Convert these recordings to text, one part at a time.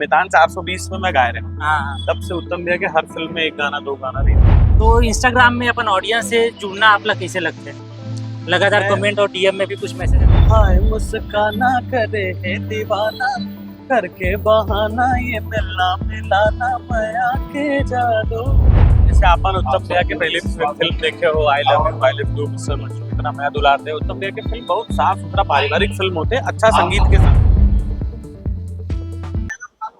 मैदान 420 में मैं गाय रहा हूँ। हाँ। तब से उत्तम भैया के हर फिल्म में एक गाना दो गाना रहता है। तो इंस्टाग्राम में अपन ऑडियंस से जुड़ना आपला कैसे लगते हैं? लगातार मैं- कमेंट और डीएम में भी कुछ मैसेज हाय मुस्काना करे है दीवाना करके बहाना ये मिलना मिलाना माया के जादू। जैसे अपन उत्तम भैया के पहले फिल्म देखे हो आई लव यू मिस्टर मशहूर इतना मैं दुलारते उत्तम भैया के फिल्म बहुत साफ सुथरा पारिवारिक फिल्म होते हैं, अच्छा संगीत के साथ।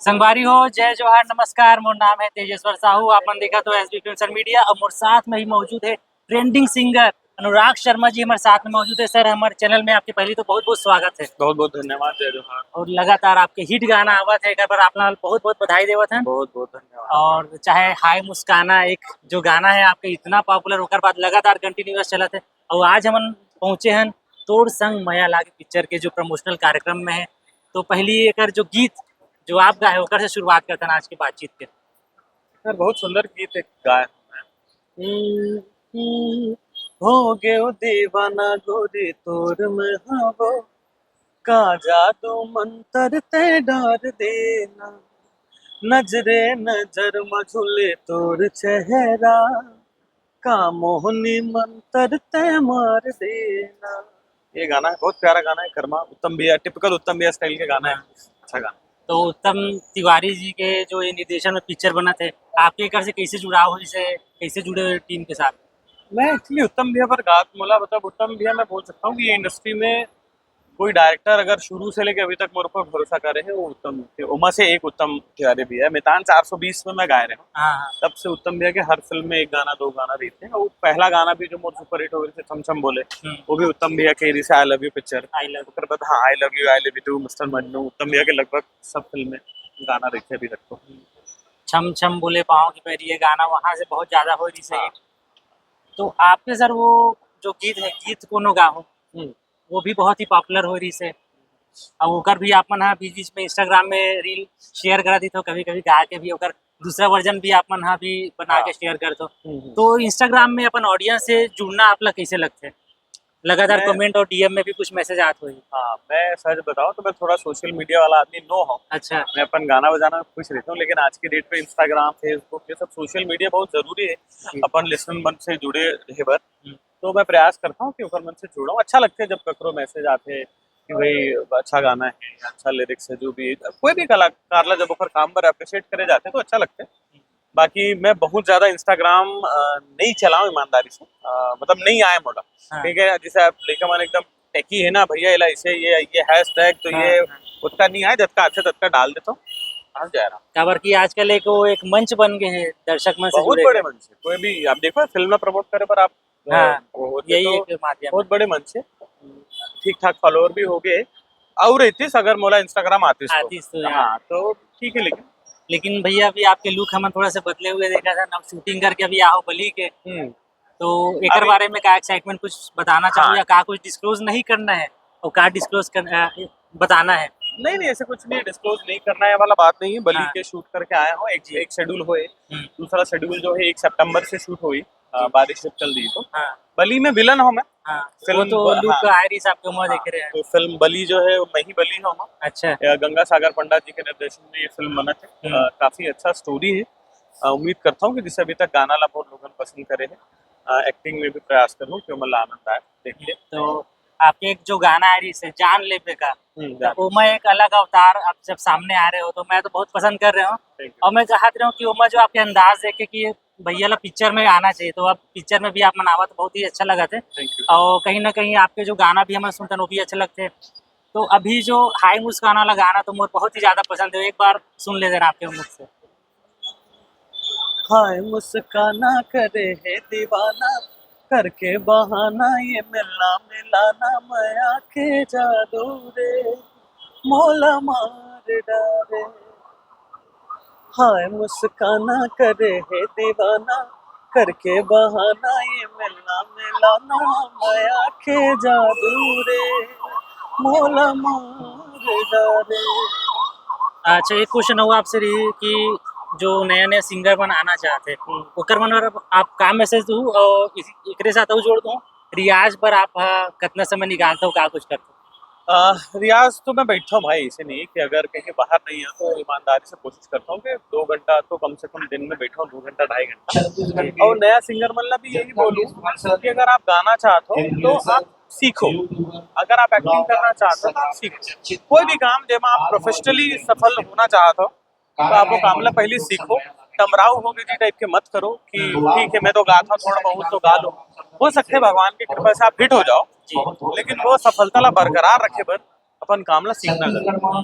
संगवारी हो। जय जोहार, नमस्कार। मोर नाम है तेजेश्वर साहू। आपन देखा तो एसबी फिल्म मीडिया और मोर साथ में ही मौजूद है ट्रेंडिंग सिंगर अनुराग शर्मा जी हमारे साथ में मौजूद है। सर हमारे चैनल में आपके पहले तो बहुत बहुत स्वागत है बहुत बहुत धन्यवाद जय जोहार। और लगातार आपके हिट गाना आवत है, एक बार आप बहुत बहुत बधाई देवत हैं। बहुत बहुत धन्यवाद। और चाहे हाय मुस्काना एक जो गाना है आपके इतना पॉपुलर होकर बाद लगातार कंटिन्यूअस चलत है और आज हम पहुंचे हैं तोड़ संग माया लागे पिक्चर के जो प्रमोशनल कार्यक्रम में है। तो पहली एक जो गीत जो आप गाए होकर से शुरुआत करते हैं आज की बातचीत के। सर बहुत सुंदर गीत एक गाया हो गए ओ दीवाना गोरी तोर में हवो का जादू मंतर ते डार देना नजरे नजर मझुले तोर चेहरा का मोहनी मंतर ते मार देना। ये गाना है, बहुत प्यारा गाना है। कर्मा उत्तम भैया टिपिकल उत्तम भैया स्टाइल के गाना है, अच्छा गाना। तो उत्तम तिवारी जी के जो ये निर्देशन में पिक्चर बना थे आपके घर से कैसे जुड़ाव हो, इसे कैसे जुड़े हुए टीम के साथ? मैं एक्चुअली उत्तम भैया पर गात मोला मतलब उत्तम भैया मैं बोल सकता हूँ कि ये इंडस्ट्री में कोई डायरेक्टर अगर शुरू से लेके अभी तक मेरे ऊपर भरोसा करे है वो उत्तम थे। उमा से एक उत्तम तिवारी भी है। मैदान 420 में मैं गाय रहा हूँ। हाँ। तब से उत्तम भैया के हर फिल्म में एक गाना दो गाना रहते हैं। वो पहला गाना भी जो मोर सुपर हिट हो गए थे छम छम बोले वो भी उत्तम भैया के ही से I love you picture. I love उसके बाद हाँ I love you too mister Majnu Uttam भैया के लगभग सब फिल्म में गाना रहते अभी तक। तो छम छम बोले पाँव की पैरी, ये गाना वहाँ से बहुत ज्यादा हो रही सही। तो आपके सर वो जो गीत है गीत कोनो गाहो वो भी बहुत ही पॉपुलर हो रही से और ओकर भी आपन हाँ बीच बीच में इंस्टाग्राम में रील शेयर करा दी तो कभी कभी गा के भी ओकर दूसरा वर्जन भी आपन हाँ भी बना के शेयर कर दो। तो इंस्टाग्राम में अपन ऑडियंस से जुड़ना आपला कैसे लगते हैं? लगातार कमेंट और डीएम में भी कुछ मैसेज आते हुए। हाँ मैं सच बताऊँ तो मैं थोड़ा सोशल मीडिया वाला आदमी नो हूँ। अच्छा। मैं अपन गाना बजाना में खुश रहता हूँ लेकिन आज की डेट पे इंस्टाग्राम फेसबुक ये सब सोशल मीडिया बहुत जरूरी है अपन लिसन मन से जुड़े रहे बर। तो मैं प्रयास करता हूँ कि ऊपर मन से जुड़ा हूँ। अच्छा लगता है जब ककरो मैसेज आते हैं कि भाई अच्छा गाना है अच्छा लिरिक्स है जो भी कोई भी कलाकार ला जब ऊपर काम पर अप्रिशिएट करे जाते हैं तो अच्छा लगता है। बाकी मैं बहुत ज्यादा इंस्टाग्राम नहीं चलाऊं ईमानदारी से मतलब नहीं आया मोड़ा। ठीक है जैसे आप लेकर मन एकदम टेकी है ना भैया इला इसे ये हैशटैग तो ये उतना नहीं आया जब का अच्छा तब का डाल देता हूँ जा रहा खबर की आजकल एक वो एक मंच बन गए हैं दर्शक मंच से बहुत जुड़े बड़े मंच है। कोई भी आप देखो फिल्म में प्रमोट करे पर आप यही तो एक माध्यम बहुत बड़े मंच है। ठीक ठाक फॉलोअर भी हो गए और रहतीस अगर मोला इंस्टाग्राम आतीस तो हाँ तो ठीक है। लेकिन भैया अभी आपके लुक हम थोड़ा सा बदले हुए देखा था अब शूटिंग करके अभी आओ बली के तो एक बारे में का एक्साइटमेंट कुछ बताना चाहूँ या का कुछ डिस्क्लोज नहीं करना है और का डिस्क्लोज बताना है? नहीं ऐसे कुछ नहीं डिस्क्लोज नहीं करना है वाला बात नहीं है। बली के शूट करके आया हूँ एक शेड्यूल हुए दूसरा शेड्यूल जो है 1 सितंबर से शूट हुई बारिश जब चल रही तो बली में विलन हूँ मैं। फिल्म तो लुक आयरिस आपके उम्र देख रहे हैं तो फिल्म बली जो है मैं ही बली हूँ। अच्छा। गंगा सागर पंडित जी के निर्देशन में ये फिल्म बना है। काफी अच्छा स्टोरी है। उम्मीद करता हूँ कि जिसे अभी तक गाना ला बहुत लोग पसंद करे हैं एक्टिंग में भी प्रयास करूँ कि मतलब आनंद आए देखिए। तो आपके एक जो गाना है इसे जान ले पे का तो मैं एक अलग अवतार आप जब सामने आ रहे हो तो मैं तो बहुत पसंद कर रहा हूँ और मैं चाहत रहा हूँ कि उमा जो आपके अंदाज देखे कि भैया ला पिक्चर में आना चाहिए तो अब पिक्चर में भी आप मनावा तो बहुत ही अच्छा लगा थे और कहीं ना कहीं आपके जो गाना भी हमें सुनते हैं वो भी अच्छे लगते हैं। तो अभी जो हाय मुस्काना वाला गाना तो मुझे बहुत ही ज्यादा पसंद है, एक बार सुन ले देना आपके मुख से। हाय मुस्काना करे है दीवाना करके बहाना ये मिलना मिलाना माया के जादू रे मोला मार डाले। हाय मुस्काना करे है दीवाना करके बहाना ये मिलना मिलाना माया के जादू रे मोला मार डाले। अच्छा एक क्वेश्चन हुआ आपसे रही कि जो नया नया सिंगर बन आना चाहते ओकर मन आप का मैसेज दू और एकरे साथ जोड़ दूं रियाज पर आप कितना समय निकालते हो का कुछ करते हो? रियाज तो मैं बैठा हूँ भाई, ऐसे नहीं कि अगर कहीं बाहर नहीं है तो ईमानदारी से कोशिश करता हूँ कि 2 घंटा तो कम से कम दिन में बैठा हूँ, 2 घंटा 2.5 घंटा। और नया सिंगर मतलब भी यही बोलूँ कि अगर आप गाना चाहते हो तो आप सीखो, अगर आप एक्टिंग करना चाहते हो तो आप सीखो, कोई भी काम जब आप प्रोफेशनली सफल होना चाहते हो तो आप वो काम ला पहले सीखो। टमराव हो गए जी टाइप के मत करो कि ठीक है मैं तो गाता थोड़ा बहुत तो गा लो, हो सकते है भगवान की कृपा से आप हिट हो जाओ, लेकिन वो सफलता ला बरकरार रखे बर अपन काम ला सीखना जरूरी।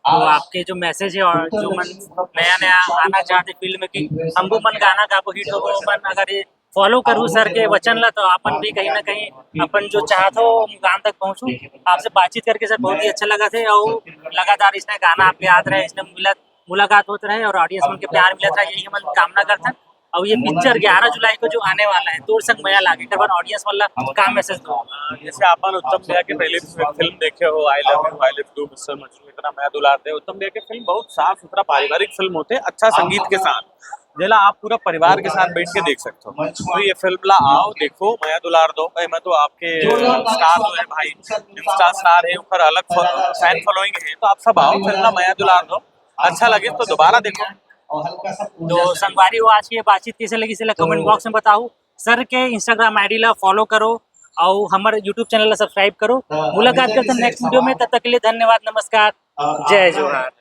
तो आपके जो मैसेज है और जो मन नया नया आना चाहते फील्ड में कि हमको मन गाना का हिट हो मन अगर ये फॉलो करूँ सर के वचन ला तो अपन भी कहीं ना कहीं अपन जो चाहते हो मुकाम तक पहुंचू। आपसे बातचीत करके सर बहुत ही अच्छा लगा थे और लगातार इसने गाना आपके याद रहे, इसने मुलाकात होते रहे और ऑडियंस मन के प्यार मिलता रहे, यही हम कामना करते हैं। और ये पिक्चर 11 जुलाई को जो आने वाला है तोड़ संग मया लागे कर ऑडियंस वाला काम मैसेज दो। जैसे अपन उत्तम भैया की पहले फिल्म देखे हो आई love you, I love you mister Majnu, इतना मैं दुलारते हैं। उत्तम भैया की फिल्म बहुत साफ सुथरा पारिवारिक फिल्म होते, अच्छा संगीत के साथ, जिला आप पूरा परिवार के साथ बैठ के देख सकते हो। तो ये फिल्म ला आओ देखो, मैं दुलार दो भाई। मैं तो आपके स्टार जो है भाई, इंस्टा स्टार है, ऊपर अलग फैन फॉलोइंग है, तो आप सब आओ फिल्म ला मैं दुलार दो, अच्छा लगे तो दोबारा देखो। तो संगवारी वो आज की ये बातचीत कैसे लगी इसे कमेंट बॉक्स में बताओ। सर के इंस्टाग्राम आईडी ला फॉलो करो और हमारे यूट्यूब चैनल ला सब्सक्राइब करो। मुलाकात करते हैं नेक्स्ट वीडियो में, तब तक के लिए धन्यवाद, नमस्कार, जय जोहार।